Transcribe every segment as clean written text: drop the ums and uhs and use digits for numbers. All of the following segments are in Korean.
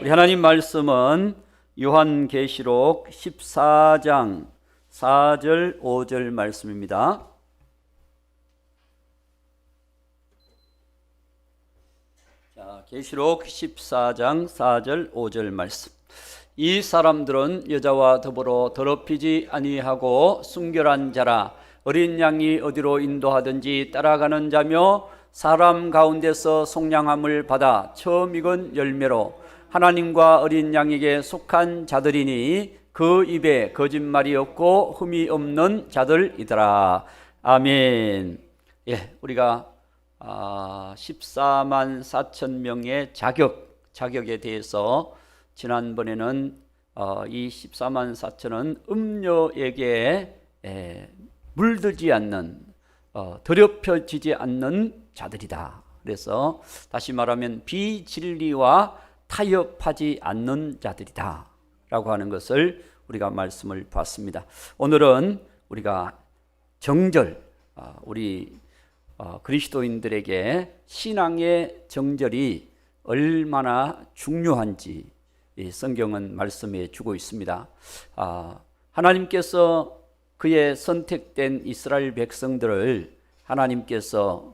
우리 하나님 말씀은 요한계시록 14장 4절 5절 말씀입니다. 자, 계시록 14장 4절 5절 말씀. 이 사람들은 여자와 더불어 더럽히지 아니하고 순결한 자라, 어린 양이 어디로 인도하든지 따라가는 자며 사람 가운데서 속량함을 받아 처음 익은 열매로 하나님과 어린 양에게 속한 자들이니 그 입에 거짓말이 없고 흠이 없는 자들이더라. 아멘. 예, 우리가 14만 4천 명의 자격에 대해서 지난번에는 이 14만 4천은 음료에게 물들지 않는, 더럽혀지지 않는 자들이다. 그래서 다시 말하면 비진리와 타협하지 않는 자들이다 라고 하는 것을 우리가 말씀을 봤습니다. 오늘은 우리가 정절, 우리 그리스도인들에게 신앙의 정절이 얼마나 중요한지 이 성경은 말씀해 주고 있습니다. 하나님께서 그의 선택된 이스라엘 백성들을 하나님께서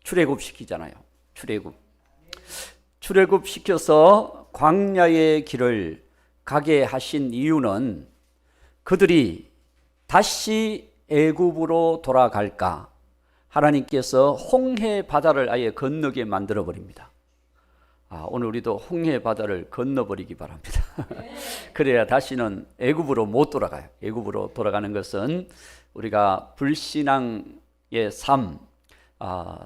출애굽시키잖아요. 출애굽시켜서 광야의 길을 가게 하신 이유는 그들이 다시 애굽으로 돌아갈까, 하나님께서 홍해 바다를 아예 건너게 만들어 버립니다. 오늘 우리도 홍해 바다를 건너버리기 바랍니다. 그래야 다시는 애굽으로 못 돌아가요. 애굽으로 돌아가는 것은 우리가 불신앙의 삶,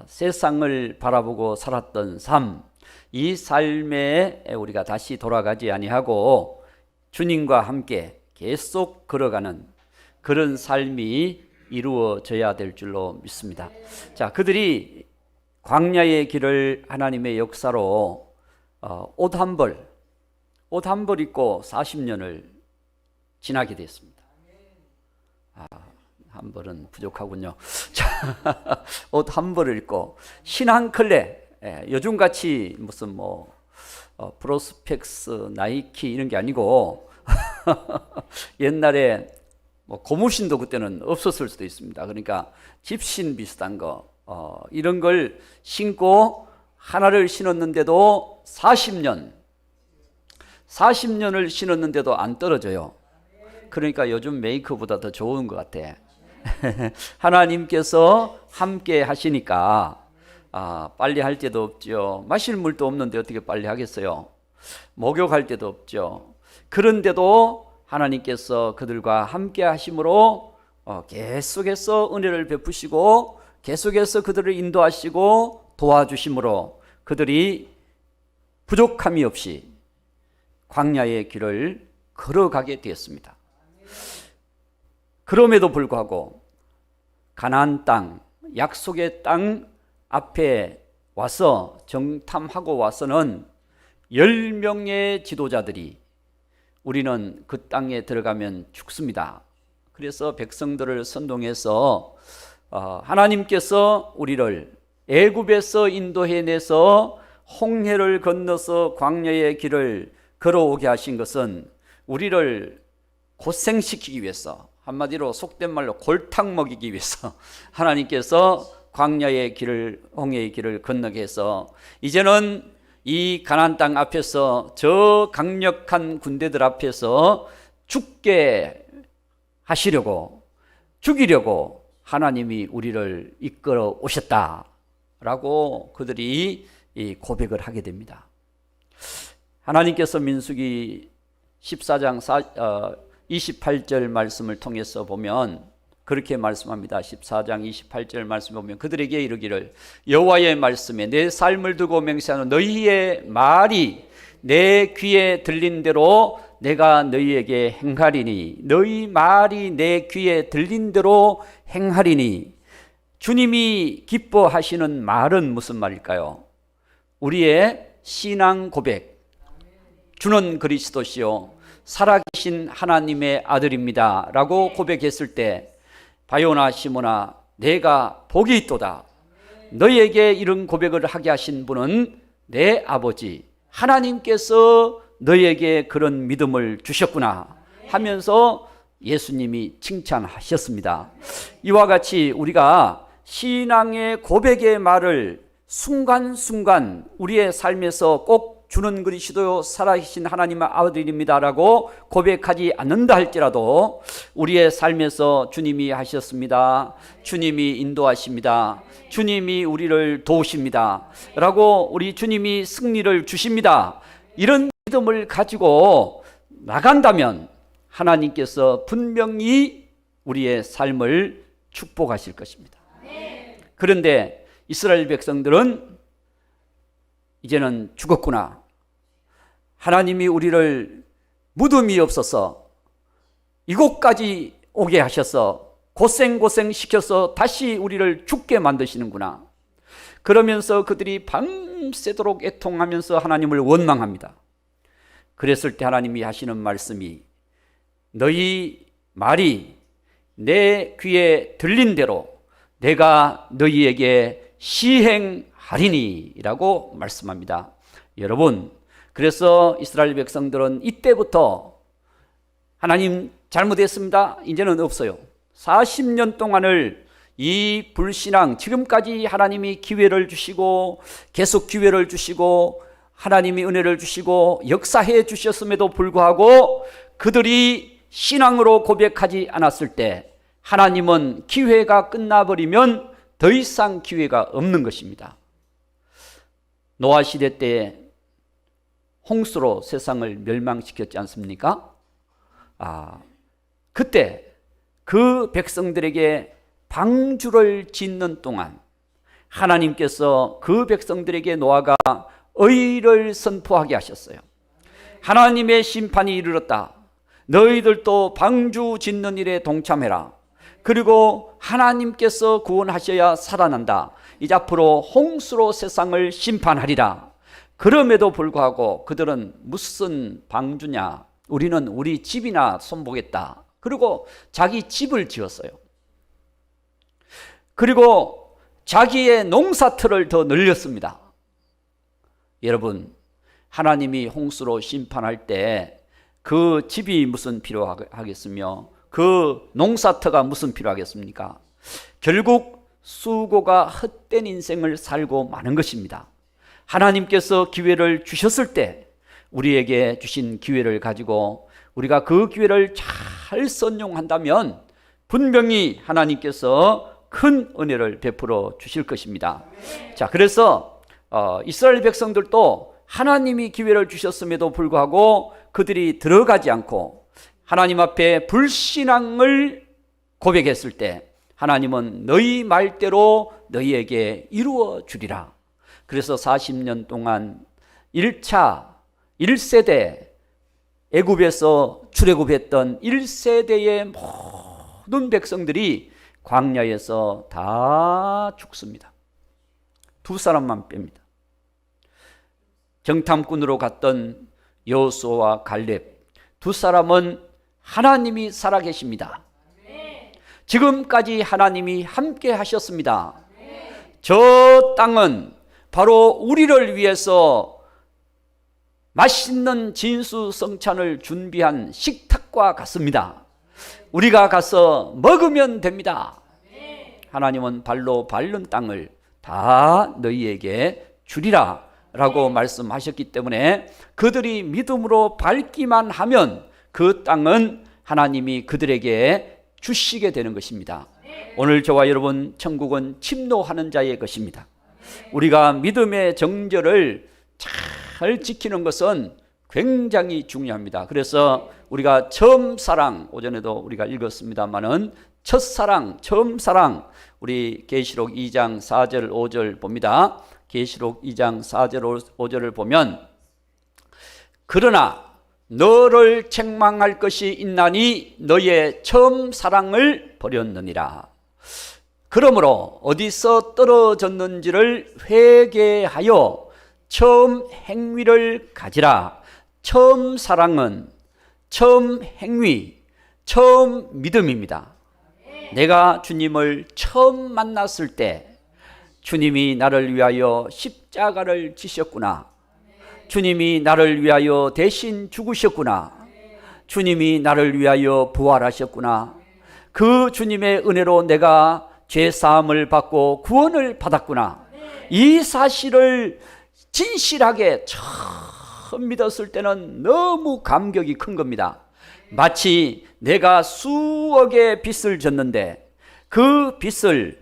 세상을 바라보고 살았던 삶, 이 삶에 우리가 다시 돌아가지 아니하고 주님과 함께 계속 걸어가는 그런 삶이 이루어져야 될 줄로 믿습니다. 자, 그들이 광야의 길을 하나님의 역사로 옷 한 벌 입고 40년을 지나게 됐습니다. 한 벌은 부족하군요. 자, 옷 한 벌을 입고 신한 클레, 요즘같이 무슨 프로스펙스, 나이키 이런 게 아니고 옛날에 고무신도 그때는 없었을 수도 있습니다. 그러니까 집신 비슷한 거, 이런 걸 신고 하나를 신었는데도 40년을 신었는데도 안 떨어져요. 그러니까 요즘 메이크보다 더 좋은 것 같아. 하나님께서 함께 하시니까 빨리 할 때도 없죠. 마실 물도 없는데 어떻게 빨리 하겠어요. 목욕할 때도 없죠. 그런데도 하나님께서 그들과 함께 하심으로 계속해서 은혜를 베푸시고 계속해서 그들을 인도하시고 도와주심으로 그들이 부족함이 없이 광야의 길을 걸어가게 되었습니다. 그럼에도 불구하고 가나안 땅, 약속의 땅 앞에 와서 정탐하고 와서는 10명의 지도자들이 우리는 그 땅에 들어가면 죽습니다. 그래서 백성들을 선동해서 하나님께서 우리를 애굽에서 인도해내서 홍해를 건너서 광야의 길을 걸어오게 하신 것은 우리를 고생시키기 위해서, 한마디로 속된 말로 골탕 먹이기 위해서 하나님께서 광야의 길을, 홍해의 길을 건너게 해서 이제는 이 가나안 땅 앞에서 저 강력한 군대들 앞에서 죽게 하시려고, 죽이려고 하나님이 우리를 이끌어 오셨다라고 그들이 이 고백을 하게 됩니다. 하나님께서 민수기 14장 28절 말씀을 통해서 보면 그렇게 말씀합니다. 14장 28절 말씀 보면 그들에게 이르기를 여호와의 말씀에 내 삶을 두고 맹세하는 너희의 말이 내 귀에 들린 대로 내가 너희에게 행하리니, 너희 말이 내 귀에 들린 대로 행하리니. 주님이 기뻐하시는 말은 무슨 말일까요? 우리의 신앙 고백, 주는 그리스도시요 살아계신 하나님의 아들입니다 라고 고백했을 때 바요나 시모나 내가 복이 있도다. 너희에게 이런 고백을 하게 하신 분은 내 아버지 하나님께서 너에게 그런 믿음을 주셨구나 하면서 예수님이 칭찬하셨습니다. 이와 같이 우리가 신앙의 고백의 말을 순간순간 우리의 삶에서 꼭 주는 그리스도 살아계신 하나님의 아들입니다라고 고백하지 않는다 할지라도 우리의 삶에서 주님이 하셨습니다, 주님이 인도하십니다, 주님이 우리를 도우십니다 라고 우리 주님이 승리를 주십니다, 이런 믿음을 가지고 나간다면 하나님께서 분명히 우리의 삶을 축복하실 것입니다. 그런데 이스라엘 백성들은 이제는 죽었구나, 하나님이 우리를 무덤이 없어서 이곳까지 오게 하셔서 고생 시켜서 다시 우리를 죽게 만드시는구나, 그러면서 그들이 밤새도록 애통하면서 하나님을 원망합니다. 그랬을 때 하나님이 하시는 말씀이 너희 말이 내 귀에 들린 대로 내가 너희에게 시행하리니 라고 말씀합니다. 여러분, 그래서 이스라엘 백성들은 이때부터 하나님 잘못했습니다, 이제는 없어요. 40년 동안을 이 불신앙, 지금까지 하나님이 기회를 주시고 계속 기회를 주시고 하나님이 은혜를 주시고 역사해 주셨음에도 불구하고 그들이 신앙으로 고백하지 않았을 때 하나님은 기회가 끝나버리면 더 이상 기회가 없는 것입니다. 노아 시대 때 홍수로 세상을 멸망시켰지 않습니까? 그때 그 백성들에게 방주를 짓는 동안 하나님께서 그 백성들에게 노아가 의를 선포하게 하셨어요. 하나님의 심판이 이르렀다, 너희들도 방주 짓는 일에 동참해라, 그리고 하나님께서 구원하셔야 살아난다, 이제 앞으로 홍수로 세상을 심판하리라. 그럼에도 불구하고 그들은 무슨 방주냐, 우리는 우리 집이나 손보겠다, 그리고 자기 집을 지었어요. 그리고 자기의 농사터를 더 늘렸습니다. 여러분, 하나님이 홍수로 심판할 때 그 집이 무슨 필요하겠으며 그 농사터가 무슨 필요하겠습니까? 결국 수고가 헛된 인생을 살고 마는 것입니다. 하나님께서 기회를 주셨을 때 우리에게 주신 기회를 가지고 우리가 그 기회를 잘 선용한다면 분명히 하나님께서 큰 은혜를 베풀어 주실 것입니다. 자, 그래서 이스라엘 백성들도 하나님이 기회를 주셨음에도 불구하고 그들이 들어가지 않고 하나님 앞에 불신앙을 고백했을 때 하나님은 너희 말대로 너희에게 이루어 주리라. 그래서 40년 동안 1세대 애굽에서 출애굽했던 1세대의 모든 백성들이 광야에서 다 죽습니다. 두 사람만 뺍니다. 정탐꾼으로 갔던 여호수아와 갈렙, 두 사람은 하나님이 살아계십니다. 지금까지 하나님이 함께 하셨습니다. 저 땅은 바로 우리를 위해서 맛있는 진수성찬을 준비한 식탁과 같습니다. 우리가 가서 먹으면 됩니다. 하나님은 발로 밟는 땅을 다 너희에게 주리라 라고 말씀하셨기 때문에 그들이 믿음으로 밟기만 하면 그 땅은 하나님이 그들에게 주시게 되는 것입니다. 오늘 저와 여러분, 천국은 침노하는 자의 것입니다. 우리가 믿음의 정절을 잘 지키는 것은 굉장히 중요합니다. 그래서 우리가 처음 사랑, 오전에도 우리가 읽었습니다마는 첫사랑, 처음 사랑, 우리 계시록 2장 4절 5절 봅니다. 계시록 2장 4절 5절을 보면 그러나 너를 책망할 것이 있나니 너의 처음 사랑을 버렸느니라. 그러므로 어디서 떨어졌는지를 회개하여 처음 행위를 가지라. 처음 사랑은 처음 행위, 처음 믿음입니다. 내가 주님을 처음 만났을 때 주님이 나를 위하여 십자가를 지셨구나. 주님이 나를 위하여 대신 죽으셨구나. 주님이 나를 위하여 부활하셨구나. 그 주님의 은혜로 내가 죄 사함을 받고 구원을 받았구나. 이 사실을 진실하게 처음 믿었을 때는 너무 감격이 큰 겁니다. 마치 내가 수억의 빚을 졌는데 그 빚을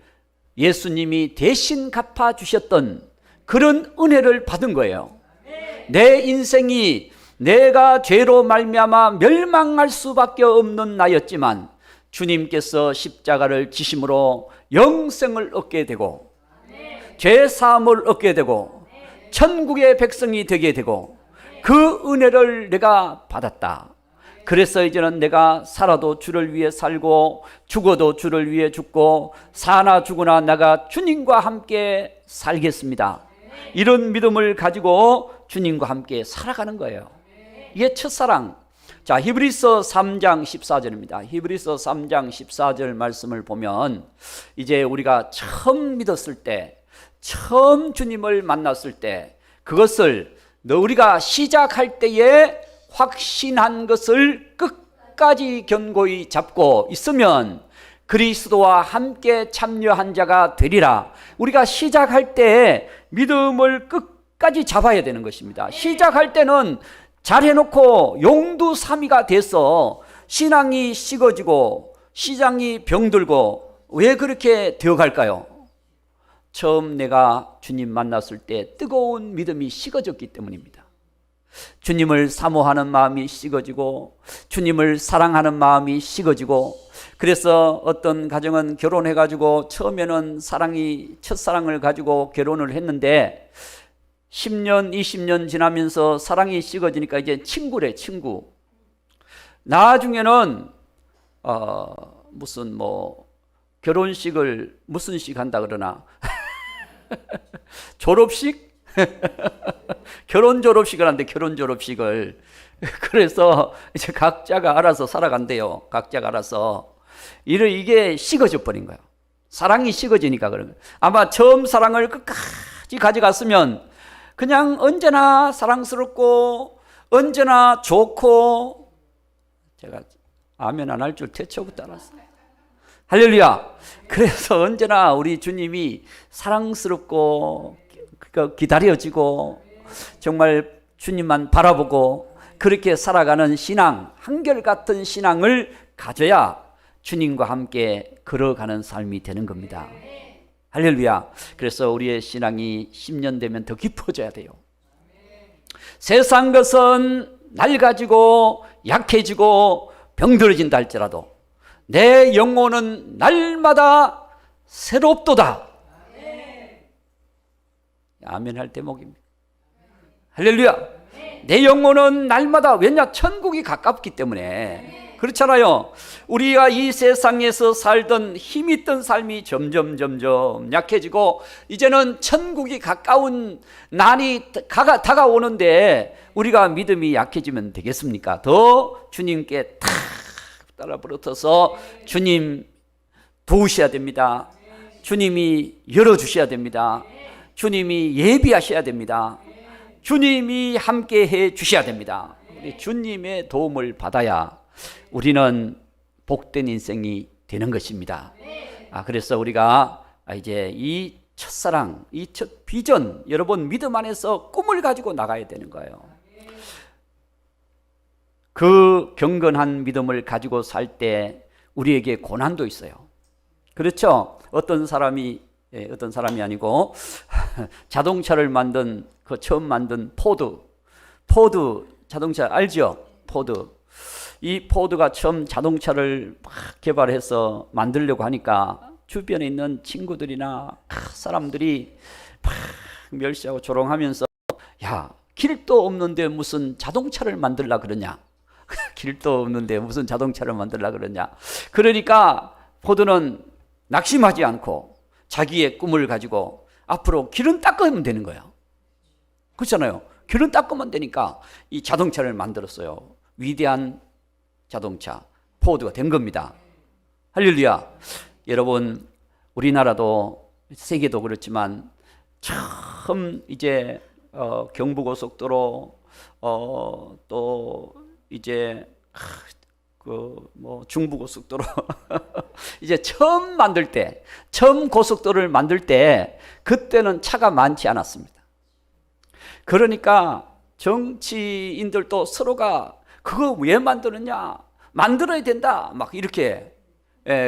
예수님이 대신 갚아주셨던 그런 은혜를 받은 거예요. 내 인생이 내가 죄로 말미암아 멸망할 수밖에 없는 나였지만 주님께서 십자가를 지심으로 영생을 얻게 되고 죄 사함을 얻게 되고 천국의 백성이 되게 되고 그 은혜를 내가 받았다. 그래서 이제는 내가 살아도 주를 위해 살고 죽어도 주를 위해 죽고 사나 죽으나 내가 주님과 함께 살겠습니다. 이런 믿음을 가지고 주님과 함께 살아가는 거예요. 이게 첫사랑. 자, 히브리서 3장 14절입니다. 히브리서 3장 14절 말씀을 보면 이제 우리가 처음 믿었을 때, 처음 주님을 만났을 때 그것을 우리가 시작할 때에 확신한 것을 끝까지 견고히 잡고 있으면 그리스도와 함께 참여한 자가 되리라. 우리가 시작할 때 믿음을 끝까지 잡아야 되는 것입니다. 시작할 때는 잘해놓고 용두사미가 돼서 신앙이 식어지고 시장이 병들고 왜 그렇게 되어갈까요? 처음 내가 주님 만났을 때 뜨거운 믿음이 식어졌기 때문입니다. 주님을 사모하는 마음이 식어지고 주님을 사랑하는 마음이 식어지고, 그래서 어떤 가정은 결혼해가지고 처음에는 첫사랑을 가지고 결혼을 했는데 10년 20년 지나면서 사랑이 식어지니까 이제 친구래, 친구. 나중에는 무슨 결혼식을 무슨 식 한다 그러나 졸업식? 결혼 졸업식을 한대, 결혼 졸업식을. 그래서 이제 각자가 알아서 살아간대요. 각자가 알아서. 이게 식어져 버린 거예요. 사랑이 식어지니까 그런 거예요. 아마 처음 사랑을 끝까지 가져갔으면 그냥 언제나 사랑스럽고 언제나 좋고, 제가 아멘 안 할 줄 태초부터 알았어요. 할렐루야. 그래서 언제나 우리 주님이 사랑스럽고 기다려지고 정말 주님만 바라보고 그렇게 살아가는 신앙, 한결같은 신앙을 가져야 주님과 함께 걸어가는 삶이 되는 겁니다. 할렐루야. 그래서 우리의 신앙이 10년 되면 더 깊어져야 돼요. 세상 것은 낡아지고 약해지고 병들어진다 할지라도 내 영혼은 날마다 새롭도다. 아멘 할 대목입니다. 할렐루야. 내 영혼은 날마다, 왜냐? 천국이 가깝기 때문에. 그렇잖아요. 우리가 이 세상에서 살던 힘있던 삶이 점점 약해지고 이제는 천국이 가까운 날이 다가오는데 우리가 믿음이 약해지면 되겠습니까? 더 주님께 탁 따라 붙어서 주님 도우셔야 됩니다. 주님이 열어주셔야 됩니다. 주님이 예비하셔야 됩니다. 주님이 함께 해 주셔야 됩니다. 우리 주님의 도움을 받아야 우리는 복된 인생이 되는 것입니다. 그래서 우리가 이제 이 첫사랑, 이 첫 비전, 여러분 믿음 안에서 꿈을 가지고 나가야 되는 거예요. 그 경건한 믿음을 가지고 살 때 우리에게 고난도 있어요. 그렇죠? 어떤 사람이 아니고 자동차를 처음 만든 포드 자동차 알죠? 이 포드가 처음 자동차를 막 개발해서 만들려고 하니까 주변에 있는 친구들이나 사람들이 막 멸시하고 조롱하면서, 야, 길도 없는데 무슨 자동차를 만들라 그러냐? 길도 없는데 무슨 자동차를 만들라 그러냐? 그러니까 포드는 낙심하지 않고 자기의 꿈을 가지고 앞으로 길은 닦으면 되는 거예요. 그렇잖아요. 길은 닦으면 되니까 이 자동차를 만들었어요. 위대한 자동차 포드가 된 겁니다. 할렐루야. 여러분, 우리나라도 세계도 그렇지만 처음 이제 경부고속도로 또 이제 중부고속도로 이제 처음 고속도로를 만들 때 그때는 차가 많지 않았습니다. 그러니까 정치인들도 서로가 그거 왜 만드느냐, 만들어야 된다 막 이렇게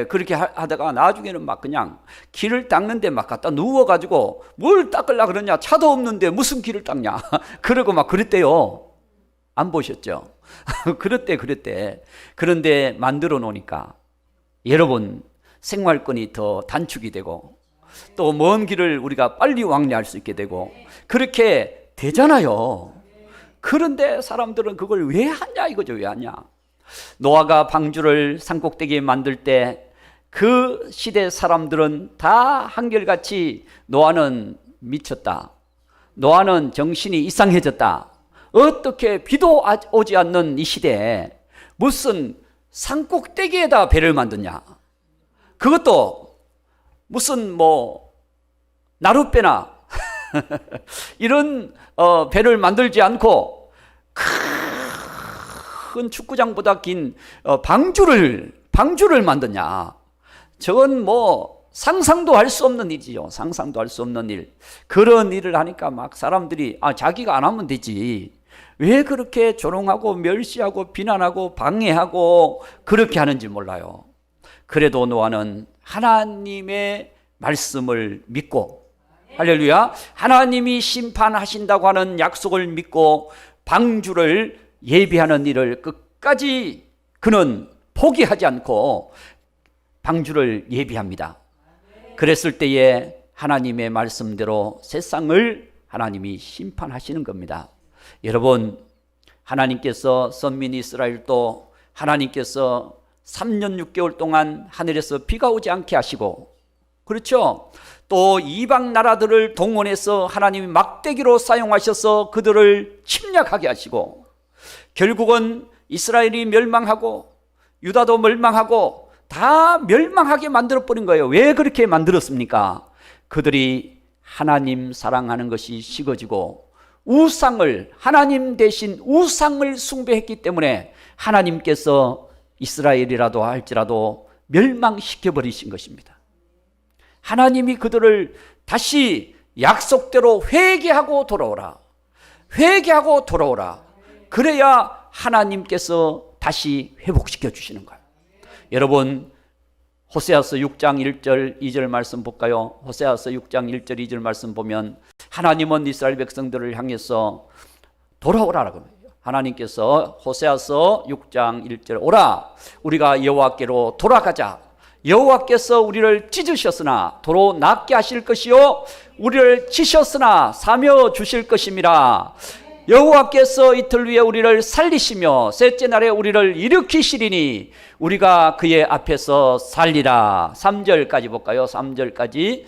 그렇게 하다가 나중에는 막 그냥 길을 닦는데 막 갖다 누워가지고 뭘 닦으려 그러냐, 차도 없는데 무슨 길을 닦냐 그러고 막 그랬대요. 안 보셨죠? 그랬대. 그런데 만들어 놓으니까 여러분 생활권이 더 단축이 되고 또 먼 길을 우리가 빨리 왕래할 수 있게 되고 그렇게 되잖아요. 그런데 사람들은 그걸 왜 하냐 이거죠. 왜 하냐. 노아가 방주를 산꼭대기에 만들 때 그 시대 사람들은 다 한결같이 노아는 미쳤다, 노아는 정신이 이상해졌다, 어떻게 비도 오지 않는 이 시대에 무슨 산꼭대기에다 배를 만드냐, 그것도 무슨 나룻배나 이런 배를 만들지 않고 큰 축구장보다 긴 방주를 만드냐. 저건 상상도 할 수 없는 일이죠. 상상도 할 수 없는 일. 그런 일을 하니까 막 사람들이 자기가 안 하면 되지, 왜 그렇게 조롱하고 멸시하고 비난하고 방해하고 그렇게 하는지 몰라요. 그래도 노아는 하나님의 말씀을 믿고, 할렐루야, 하나님이 심판하신다고 하는 약속을 믿고 방주를 예비하는 일을 끝까지 그는 포기하지 않고 방주를 예비합니다. 그랬을 때에 하나님의 말씀대로 세상을 하나님이 심판하시는 겁니다. 여러분, 하나님께서 선민 이스라엘도 하나님께서 3년 6개월 동안 하늘에서 비가 오지 않게 하시고, 그렇죠? 또 이방 나라들을 동원해서 하나님이 막대기로 사용하셔서 그들을 침략하게 하시고, 결국은 이스라엘이 멸망하고 유다도 멸망하고 다 멸망하게 만들어버린 거예요. 왜 그렇게 만들었습니까? 그들이 하나님 사랑하는 것이 식어지고 우상을, 하나님 대신 우상을 숭배했기 때문에 하나님께서 이스라엘이라도 할지라도 멸망시켜버리신 것입니다. 하나님이 그들을 다시 약속대로 회개하고 돌아오라, 회개하고 돌아오라. 그래야 하나님께서 다시 회복시켜 주시는 거예요. 여러분, 호세아서 6장 1절 2절 말씀 볼까요? 호세아서 6장 1절 2절 말씀 보면 하나님은 이스라엘 백성들을 향해서 돌아오라라고 합니다. 하나님께서 호세아서 6장 1절, 오라 우리가 여호와께로 돌아가자. 여호와께서 우리를 찢으셨으나 도로 낫게 하실 것이요 우리를 치셨으나 사며 주실 것임이라. 여호와께서 이틀 후에 우리를 살리시며 셋째 날에 우리를 일으키시리니 우리가 그의 앞에서 살리라. 3절까지 볼까요? 3절까지.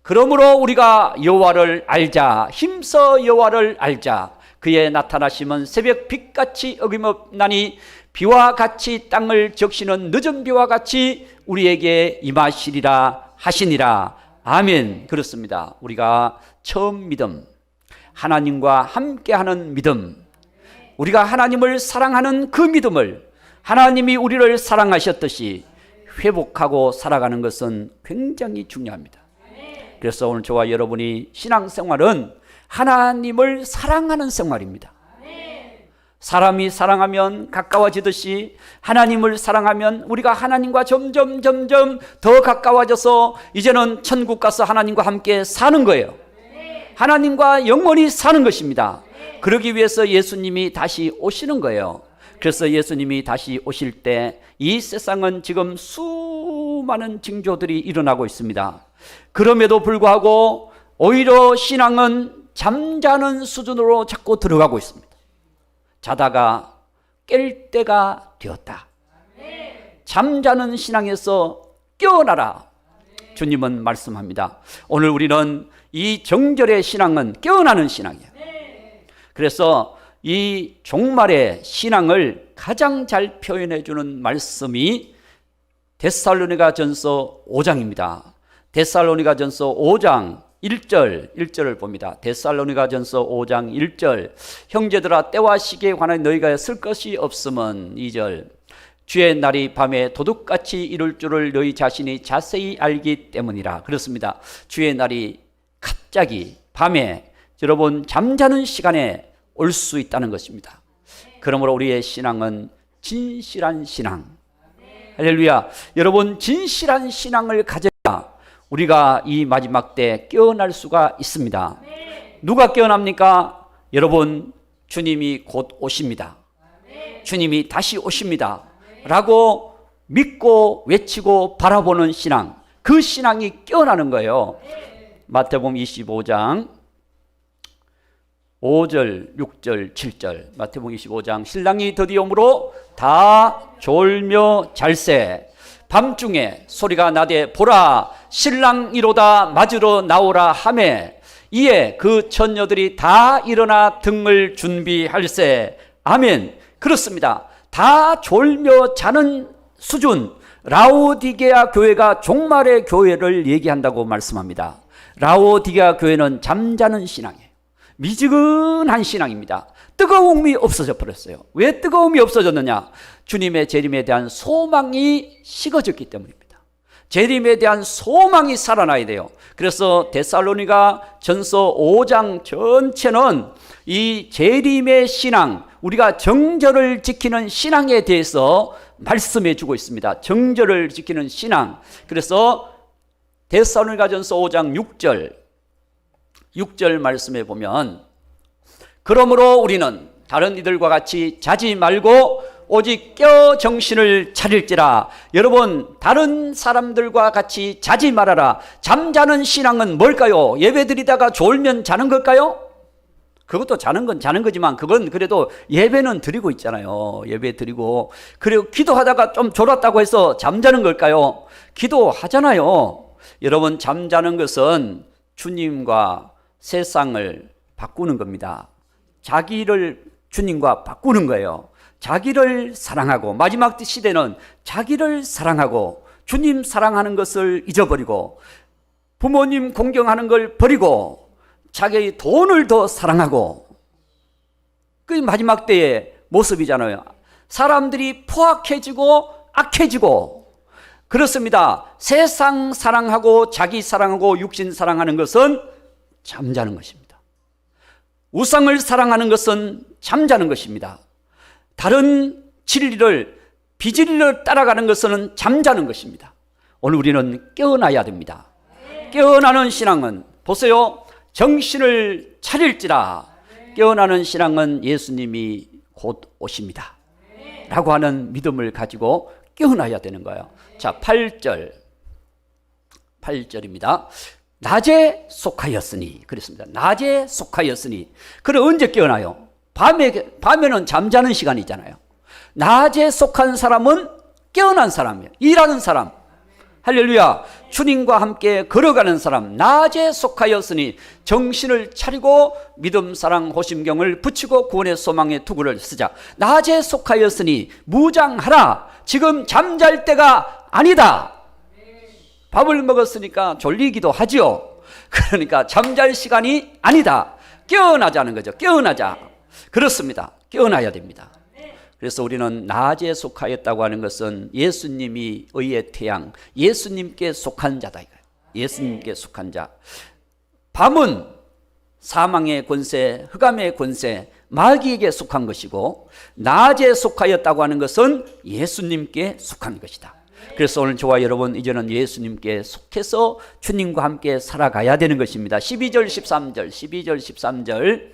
그러므로 우리가 여호와를 알자. 힘써 여호와를 알자. 그의 나타나심은 새벽 빛같이 어김없나니 비와 같이 땅을 적시는 늦은 비와 같이 우리에게 임하시리라 하시니라. 아멘. 그렇습니다. 우리가 처음 믿음, 하나님과 함께하는 믿음, 우리가 하나님을 사랑하는 그 믿음을 하나님이 우리를 사랑하셨듯이 회복하고 살아가는 것은 굉장히 중요합니다. 그래서 오늘 저와 여러분이 신앙생활은 하나님을 사랑하는 생활입니다. 사람이 사랑하면 가까워지듯이 하나님을 사랑하면 우리가 하나님과 점점 더 가까워져서 이제는 천국 가서 하나님과 함께 사는 거예요. 하나님과 영원히 사는 것입니다. 그러기 위해서 예수님이 다시 오시는 거예요. 그래서 예수님이 다시 오실 때 이 세상은 지금 수많은 징조들이 일어나고 있습니다. 그럼에도 불구하고 오히려 신앙은 잠자는 수준으로 자꾸 들어가고 있습니다. 자다가 깰 때가 되었다. 잠자는 신앙에서 깨어나라. 주님은 말씀합니다. 오늘 우리는 이 정결의 신앙은 깨어나는 신앙이에요. 그래서 이 종말의 신앙을 가장 잘 표현해 주는 말씀이 데살로니가전서 5장입니다. 데살로니가전서 5장 1절을 봅니다. 데살로니가전서 5장 1절. 형제들아 때와 시기에 관하여 너희가 쓸 것이 없음은 2절. 주의 날이 밤에 도둑같이 이룰 줄을 너희 자신이 자세히 알기 때문이라. 그렇습니다. 주의 날이 갑자기 밤에 여러분 잠자는 시간에 올 수 있다는 것입니다. 그러므로 우리의 신앙은 진실한 신앙. 할렐루야. 여러분 진실한 신앙을 가져야 우리가 이 마지막 때 깨어날 수가 있습니다. 누가 깨어납니까? 여러분 주님이 곧 오십니다. 주님이 다시 오십니다 라고 믿고 외치고 바라보는 신앙, 그 신앙이 깨어나는 거예요. 마태복음 25장 5절, 6절, 7절. 마태복음 25장. 신랑이 드디어 오므로 다 졸며 잘세. 밤중에 소리가 나되 보라 신랑이로다 맞으러 나오라 하매 이에 그 처녀들이 다 일어나 등을 준비할세. 아멘. 그렇습니다. 다 졸며 자는 수준. 라오디게아 교회가 종말의 교회를 얘기한다고 말씀합니다. 라오디게아 교회는 잠자는 신앙이에요. 미지근한 신앙입니다. 뜨거움이 없어져 버렸어요. 왜 뜨거움이 없어졌느냐? 주님의 재림에 대한 소망이 식어졌기 때문입니다. 재림에 대한 소망이 살아나야 돼요. 그래서 데살로니가 전서 5장 전체는 이 재림의 신앙, 우리가 정절을 지키는 신앙에 대해서 말씀해 주고 있습니다. 정절을 지키는 신앙. 그래서 데살로니가 전서 5장 6절 말씀에 보면 그러므로 우리는 다른 이들과 같이 자지 말고 오직 깨어 정신을 차릴지라. 여러분 다른 사람들과 같이 자지 말아라. 잠자는 신앙은 뭘까요? 예배드리다가 졸면 자는 걸까요? 그것도 자는 건 자는 거지만 그건 그래도 예배는 드리고 있잖아요. 예배 드리고 그리고 기도하다가 좀 졸았다고 해서 잠자는 걸까요? 기도하잖아요. 여러분 잠자는 것은 주님과 세상을 바꾸는 겁니다. 자기를 주님과 바꾸는 거예요. 자기를 사랑하고 마지막 시대는 자기를 사랑하고 주님 사랑하는 것을 잊어버리고 부모님 공경하는 걸 버리고 자기의 돈을 더 사랑하고 그게 마지막 때의 모습이잖아요. 사람들이 포악해지고 악해지고 그렇습니다. 세상 사랑하고 자기 사랑하고 육신 사랑하는 것은 잠자는 것입니다. 우상을 사랑하는 것은 잠자는 것입니다. 다른 진리를 비진리를 따라가는 것은 잠자는 것입니다. 오늘 우리는 깨어나야 됩니다. 깨어나는 신앙은 보세요. 정신을 차릴지라. 깨어나는 신앙은 예수님이 곧 오십니다 라고 하는 믿음을 가지고 깨어나야 되는 거예요. 자, 8절입니다. 낮에 속하였으니. 그랬습니다. 낮에 속하였으니. 그럼 언제 깨어나요? 밤에는 잠자는 시간이잖아요. 낮에 속한 사람은 깨어난 사람이에요. 일하는 사람. 할렐루야. 주님과 함께 걸어가는 사람. 낮에 속하였으니 정신을 차리고 믿음, 사랑, 호심경을 붙이고 구원의 소망의 투구를 쓰자. 낮에 속하였으니 무장하라. 지금 잠잘 때가 아니다. 밥을 먹었으니까 졸리기도 하지요. 그러니까 잠잘 시간이 아니다. 깨어나자는 거죠. 깨어나자. 그렇습니다. 깨어나야 됩니다. 그래서 우리는 낮에 속하였다고 하는 것은 예수님이 의의 태양, 예수님께 속한 자다. 예수님께 속한 자. 밤은 사망의 권세, 흑암의 권세, 마귀에게 속한 것이고 낮에 속하였다고 하는 것은 예수님께 속한 것이다. 그래서 오늘 저와 여러분 이제는 예수님께 속해서 주님과 함께 살아가야 되는 것입니다. 12절 13절.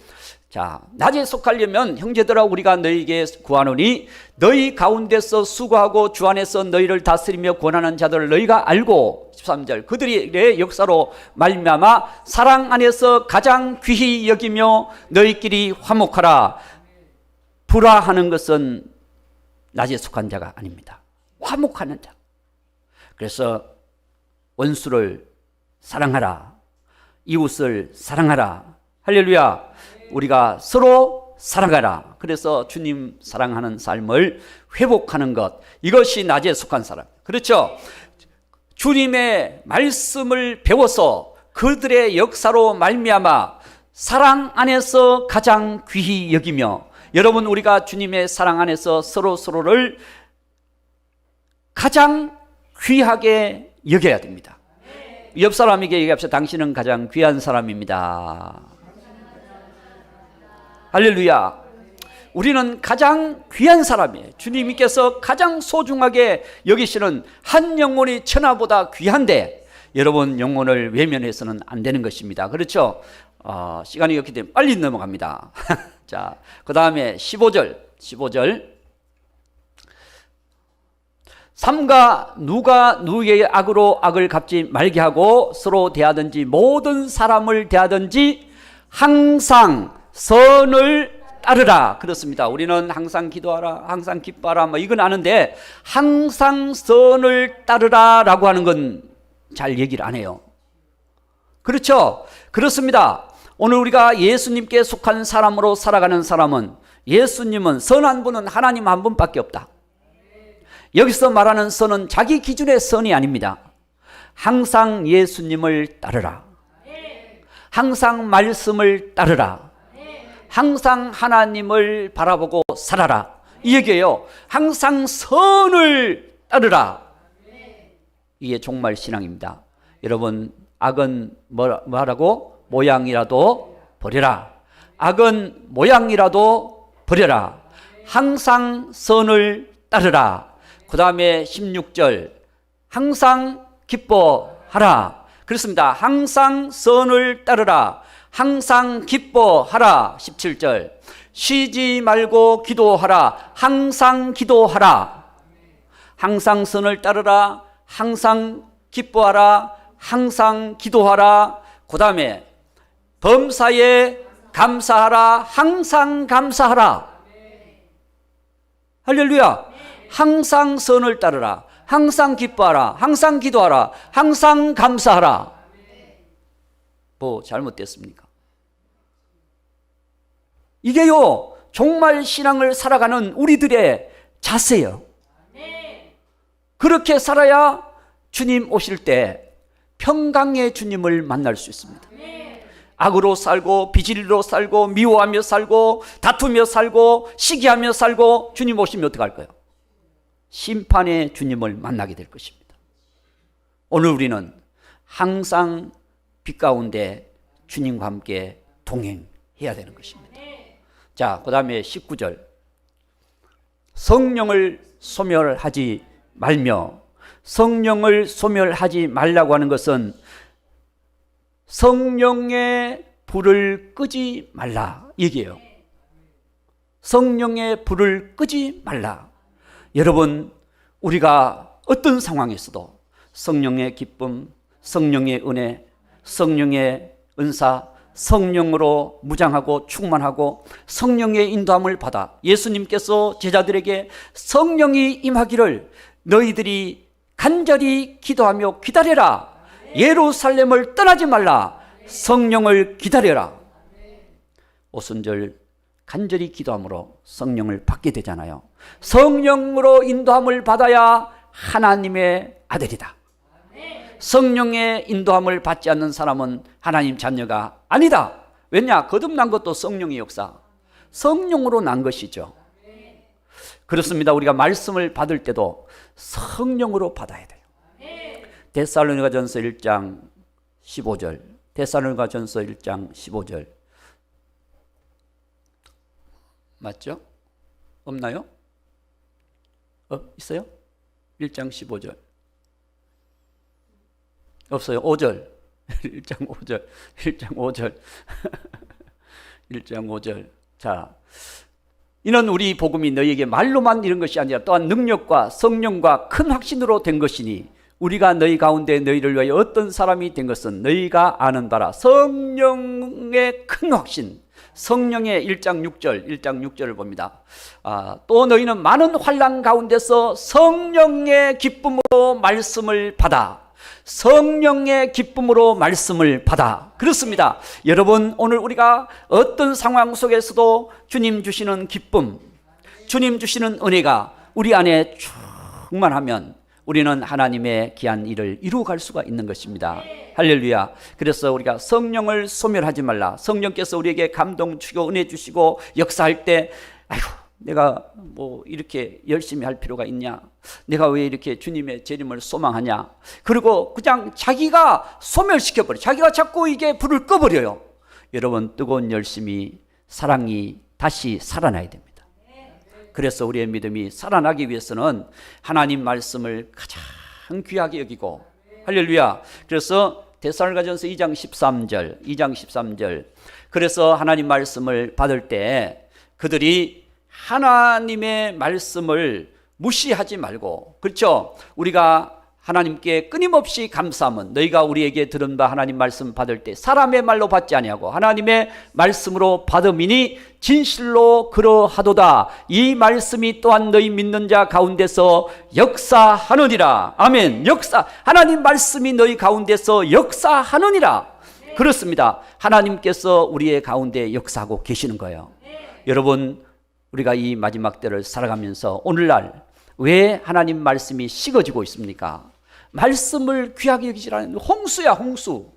자, 낮에 속하려면 형제들아 우리가 너희에게 구하노니 너희 가운데서 수고하고 주 안에서 너희를 다스리며 권하는 자들을 너희가 알고 13절 그들의 역사로 말미암아 사랑 안에서 가장 귀히 여기며 너희끼리 화목하라. 불화하는 것은 낮에 속한 자가 아닙니다. 화목하는 자. 그래서 원수를 사랑하라. 이웃을 사랑하라. 할렐루야. 우리가 서로 사랑하라. 그래서 주님 사랑하는 삶을 회복하는 것. 이것이 낮에 속한 사람. 그렇죠? 주님의 말씀을 배워서 그들의 역사로 말미암아 사랑 안에서 가장 귀히 여기며, 여러분, 우리가 주님의 사랑 안에서 서로를 가장 귀하게 여겨야 됩니다. 옆 사람에게 얘기합시다. 당신은 가장 귀한 사람입니다. 할렐루야. 우리는 가장 귀한 사람이에요. 주님께서 가장 소중하게 여기시는 한 영혼이 천하보다 귀한데, 여러분, 영혼을 외면해서는 안 되는 것입니다. 그렇죠? 시간이 없기 때문에 빨리 넘어갑니다. 자, 그 다음에 15절. 삼가 누가 누구의 악으로 악을 갚지 말게 하고 서로 대하든지 모든 사람을 대하든지 항상 선을 따르라. 그렇습니다. 우리는 항상 기도하라, 항상 기뻐하라, 이건 아는데 항상 선을 따르라 라고 하는 건 잘 얘기를 안 해요. 그렇죠? 그렇습니다. 오늘 우리가 예수님께 속한 사람으로 살아가는 사람은, 예수님은 선한 분은 하나님 한 분밖에 없다. 여기서 말하는 선은 자기 기준의 선이 아닙니다. 항상 예수님을 따르라. 항상 말씀을 따르라. 항상 하나님을 바라보고 살아라. 이 얘기예요. 항상 선을 따르라. 이게 종말 신앙입니다. 여러분, 악은 뭐라고? 모양이라도 버려라. 악은 모양이라도 버려라. 항상 선을 따르라. 그 다음에 16절, 항상 기뻐하라. 그렇습니다. 항상 선을 따르라. 항상 기뻐하라. 17절, 쉬지 말고 기도하라. 항상 기도하라. 항상 선을 따르라. 항상 기뻐하라. 항상 기도하라. 그 다음에 범사에 감사하라. 항상 감사하라. 할렐루야. 항상 선을 따르라. 항상 기뻐하라. 항상 기도하라. 항상 감사하라. 뭐 잘못됐습니까? 이게요, 종말 신앙을 살아가는 우리들의 자세예요. 그렇게 살아야 주님 오실 때 평강의 주님을 만날 수 있습니다. 악으로 살고 비질리로 살고 미워하며 살고 다투며 살고 시기하며 살고 주님 오시면 어떡할 거예요? 심판의 주님을 만나게 될 것입니다. 오늘 우리는 항상 빛 가운데 주님과 함께 동행해야 되는 것입니다. 자, 그 다음에 19절, 성령을 소멸하지 말며. 성령을 소멸하지 말라고 하는 것은 성령의 불을 끄지 말라 얘기해요. 성령의 불을 끄지 말라. 여러분, 우리가 어떤 상황에서도 성령의 기쁨, 성령의 은혜, 성령의 은사, 성령으로 무장하고 충만하고 성령의 인도함을 받아 예수님께서 제자들에게 성령이 임하기를 너희들이 간절히 기도하며 기다려라. 예루살렘을 떠나지 말라. 성령을 기다려라. 오순절 간절히 기도함으로 성령을 받게 되잖아요. 성령으로 인도함을 받아야 하나님의 아들이다. 성령의 인도함을 받지 않는 사람은 하나님 자녀가 아니다. 왜냐? 거듭난 것도 성령의 역사, 성령으로 난 것이죠. 그렇습니다. 우리가 말씀을 받을 때도 성령으로 받아야 돼요. 데살로니가전서 1장 15절, 데살로니가전서 1장 15절 맞죠? 없나요? 있어요? 1장 15절 없어요. 5절 1장 5절 1장 5절 1장 5절. 자, 이는 우리 복음이 너희에게 말로만 이런 것이 아니라 또한 능력과 성령과 큰 확신으로 된 것이니 우리가 너희 가운데 너희를 위하여 어떤 사람이 된 것은 너희가 아는 바라. 성령의 큰 확신, 성령의 1장 6절을 봅니다. 또 너희는 많은 환난 가운데서 성령의 기쁨으로 말씀을 받아. 성령의 기쁨으로 말씀을 받아. 그렇습니다. 여러분, 오늘 우리가 어떤 상황 속에서도 주님 주시는 기쁨, 주님 주시는 은혜가 우리 안에 충만하면 우리는 하나님의 귀한 일을 이루어갈 수가 있는 것입니다. 할렐루야. 그래서 우리가 성령을 소멸하지 말라. 성령께서 우리에게 감동 주시고 은혜 주시고 역사할 때 아이고 내가 뭐 이렇게 열심히 할 필요가 있냐, 내가 왜 이렇게 주님의 재림을 소망하냐, 그리고 그냥 자기가 소멸시켜버려, 자기가 자꾸 이게 불을 꺼버려요. 여러분, 뜨거운 열심이, 사랑이 다시 살아나야 됩니다. 그래서 우리의 믿음이 살아나기 위해서는 하나님 말씀을 가장 귀하게 여기고, 할렐루야. 그래서 데살로니가전서 2장 13절 그래서 하나님 말씀을 받을 때 그들이 하나님의 말씀을 무시하지 말고, 그렇죠? 우리가 하나님께 끊임없이 감사함은 너희가 우리에게 들은 바 하나님 말씀 받을 때 사람의 말로 받지 아니하고 하나님의 말씀으로 받음이니 진실로 그러하도다. 이 말씀이 또한 너희 믿는 자 가운데서 역사하느니라. 아멘. 하나님 말씀이 너희 가운데서 역사하느니라. 그렇습니다. 하나님께서 우리의 가운데 역사하고 계시는 거예요. 여러분, 우리가 이 마지막 때를 살아가면서 오늘날 왜 하나님 말씀이 식어지고 있습니까? 말씀을 귀하게 여기지 않는 홍수야, 홍수.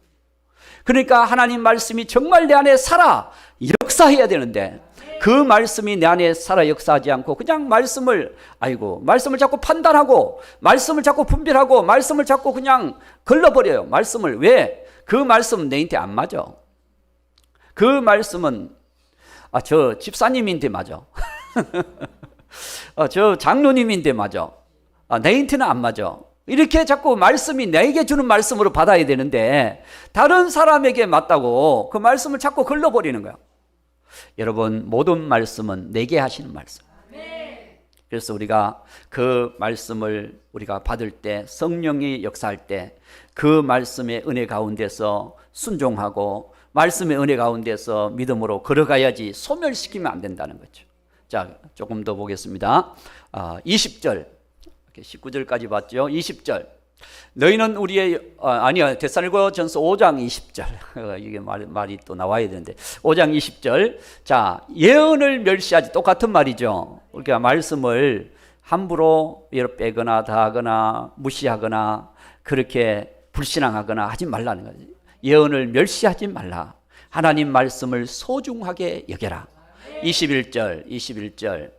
그러니까 하나님 말씀이 정말 내 안에 살아 역사해야 되는데 그 말씀이 내 안에 살아 역사하지 않고 그냥 말씀을 자꾸 판단하고 말씀을 자꾸 분별하고 말씀을 자꾸 그냥 걸러버려요. 말씀을. 왜? 그 말씀은 내한테 안 맞아. 그 말씀은 저 집사님인데 맞아. 저 장로님인데 맞아. 내한테는 안 맞아. 이렇게 자꾸 말씀이 내게 주는 말씀으로 받아야 되는데 다른 사람에게 맞다고 그 말씀을 자꾸 걸러버리는 거야. 여러분, 모든 말씀은 내게 하시는 말씀. 그래서 우리가 그 말씀을 우리가 받을 때, 성령이 역사할 때 그 말씀의 은혜 가운데서 순종하고 말씀의 은혜 가운데서 믿음으로 걸어가야지 소멸시키면 안 된다는 거죠. 자, 조금 더 보겠습니다. 20절, 19절까지 봤죠. 20절. 너희는 우리의 데살로니가전서 5장 20절. 이게 말이 또 나와야 되는데 5장 20절. 자, 예언을 멸시하지. 똑같은 말이죠. 우리가 말씀을 함부로 빼거나 다하거나 무시하거나 그렇게 불신앙하거나 하지 말라는 거지. 예언을 멸시하지 말라. 하나님 말씀을 소중하게 여겨라. 21절.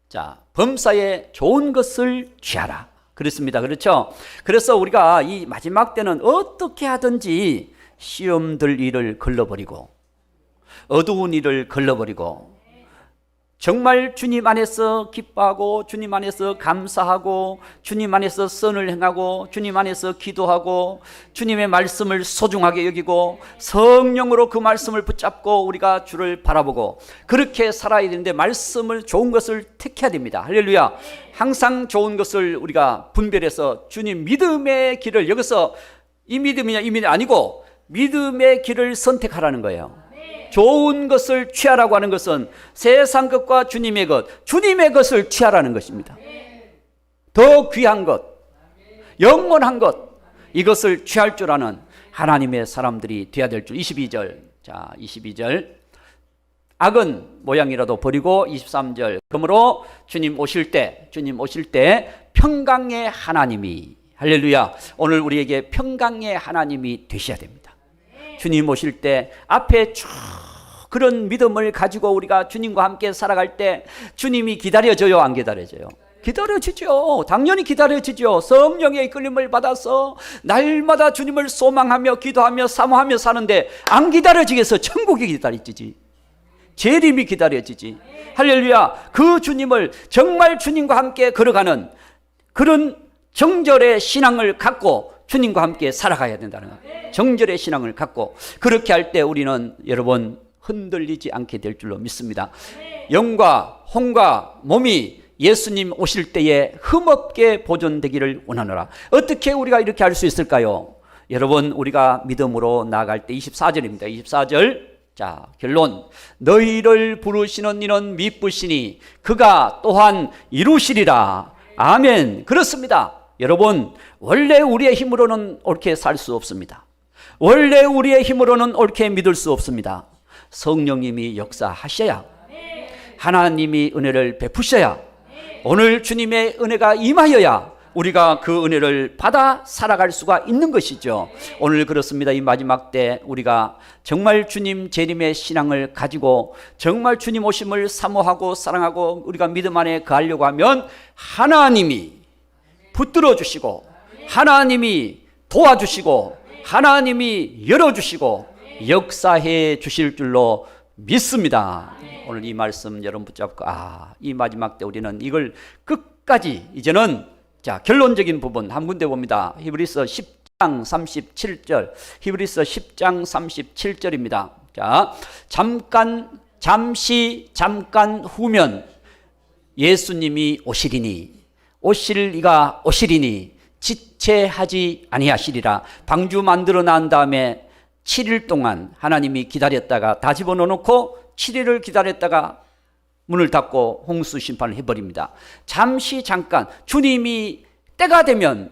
자, 범사에 좋은 것을 취하라. 그렇습니다. 그렇죠? 그래서 우리가 이 마지막 때는 어떻게 하든지 시험들 일을 걸러버리고 어두운 일을 걸러버리고 정말 주님 안에서 기뻐하고 주님 안에서 감사하고 주님 안에서 선을 행하고 주님 안에서 기도하고 주님의 말씀을 소중하게 여기고 성령으로 그 말씀을 붙잡고 우리가 주를 바라보고 그렇게 살아야 되는데 말씀을 좋은 것을 택해야 됩니다. 할렐루야. 항상 좋은 것을 우리가 분별해서 주님 믿음의 길을, 여기서 이 믿음이냐 이 믿음이 아니고 믿음의 길을 선택하라는 거예요. 좋은 것을 취하라고 하는 것은 세상 것과 주님의 것을 취하라는 것입니다. 더 귀한 것, 영원한 것, 이것을 취할 줄 아는 하나님의 사람들이 되어야 될 줄. 22절. 자, 22절. 악은 모양이라도 버리고 23절. 그러므로 주님 오실 때 평강의 하나님이, 할렐루야, 오늘 우리에게 평강의 하나님이 되셔야 됩니다. 주님 오실 때 앞에 쭉 그런 믿음을 가지고 우리가 주님과 함께 살아갈 때 주님이 기다려져요, 안 기다려져요? 기다려지죠. 당연히 기다려지죠. 성령의 이끌림을 받아서 날마다 주님을 소망하며 기도하며 사모하며 사는데 안 기다려지겠어? 천국이 기다려지지. 재림이 기다려지지. 할렐루야. 그 주님을 정말 주님과 함께 걸어가는 그런 정절의 신앙을 갖고 주님과 함께 살아가야 된다는 거예요. 정절의 신앙을 갖고 그렇게 할 때 우리는 여러분 흔들리지 않게 될 줄로 믿습니다. 영과 혼과 몸이 예수님 오실 때에 흠없게 보존되기를 원하노라. 어떻게 우리가 이렇게 할 수 있을까요? 여러분, 우리가 믿음으로 나아갈 때 24절입니다. 24절. 자, 결론. 너희를 부르시는 이는 미쁘시니 그가 또한 이루시리라. 아멘. 그렇습니다. 여러분, 원래 우리의 힘으로는 옳게 살 수 없습니다. 원래 우리의 힘으로는 옳게 믿을 수 없습니다. 성령님이 역사하셔야, 하나님이 은혜를 베푸셔야, 오늘 주님의 은혜가 임하여야 우리가 그 은혜를 받아 살아갈 수가 있는 것이죠. 오늘 그렇습니다. 이 마지막 때 우리가 정말 주님 재림의 신앙을 가지고 정말 주님 오심을 사모하고 사랑하고 우리가 믿음 안에 거하려고 하면 하나님이 붙들어 주시고 하나님이 도와주시고 하나님이 열어주시고 역사해 주실 줄로 믿습니다. 오늘 이 말씀 여러분 붙잡고 이 마지막 때 우리는 이걸 끝까지 이제는 자, 결론적인 부분 한 군데 봅니다. 히브리서 10장 37절. 히브리서 10장 37절입니다. 자, 잠시 잠깐 후면 예수님이 오시리니 오실 이가 오시리니 지체하지 아니하시리라. 방주 만들어 난 다음에 7일 동안 하나님이 기다렸다가 다 집어넣어놓고 7일을 기다렸다가 문을 닫고 홍수 심판을 해버립니다. 잠시 잠깐 주님이 때가 되면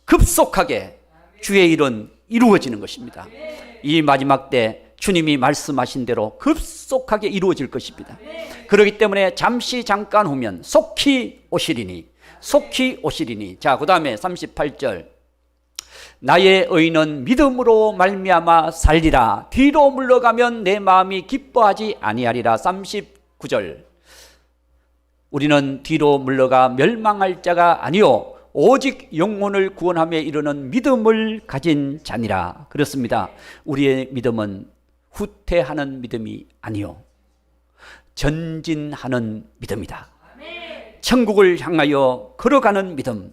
급속하게 주의 일은 이루어지는 것입니다. 이 마지막 때 주님이 말씀하신 대로 급속하게 이루어질 것입니다. 그렇기 때문에 잠시 잠깐 후면 속히 오시리니 자, 그 다음에 38절 나의 의인은 믿음으로 말미암아 살리라. 뒤로 물러가면 내 마음이 기뻐하지 아니하리라. 39절 우리는 뒤로 물러가 멸망할 자가 아니요 오직 영혼을 구원함에 이르는 믿음을 가진 자니라. 그렇습니다. 우리의 믿음은 후퇴하는 믿음이 아니요 전진하는 믿음이다. 천국을 향하여 걸어가는 믿음,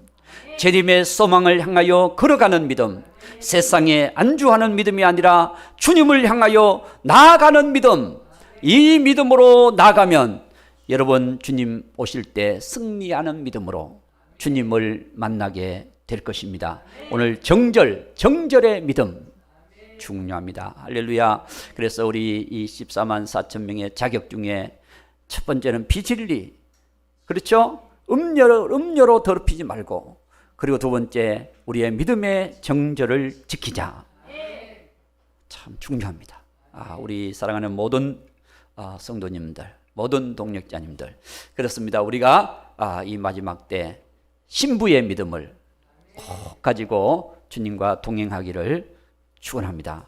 재림의 소망을 향하여 걸어가는 믿음, 세상에 안주하는 믿음이 아니라 주님을 향하여 나아가는 믿음. 이 믿음으로 나아가면 여러분 주님 오실 때 승리하는 믿음으로 주님을 만나게 될 것입니다. 오늘 정절의 믿음 중요합니다. 할렐루야. 그래서 우리 이 14만 4천 명의 자격 중에 첫 번째는 비진리, 그렇죠? 음료로 더럽히지 말고, 그리고 두 번째 우리의 믿음의 정절을 지키자. 참 중요합니다. 우리 사랑하는 모든 성도님들, 모든 동역자님들, 그렇습니다. 우리가 이 마지막 때 신부의 믿음을 꼭 가지고 주님과 동행하기를 축원합니다.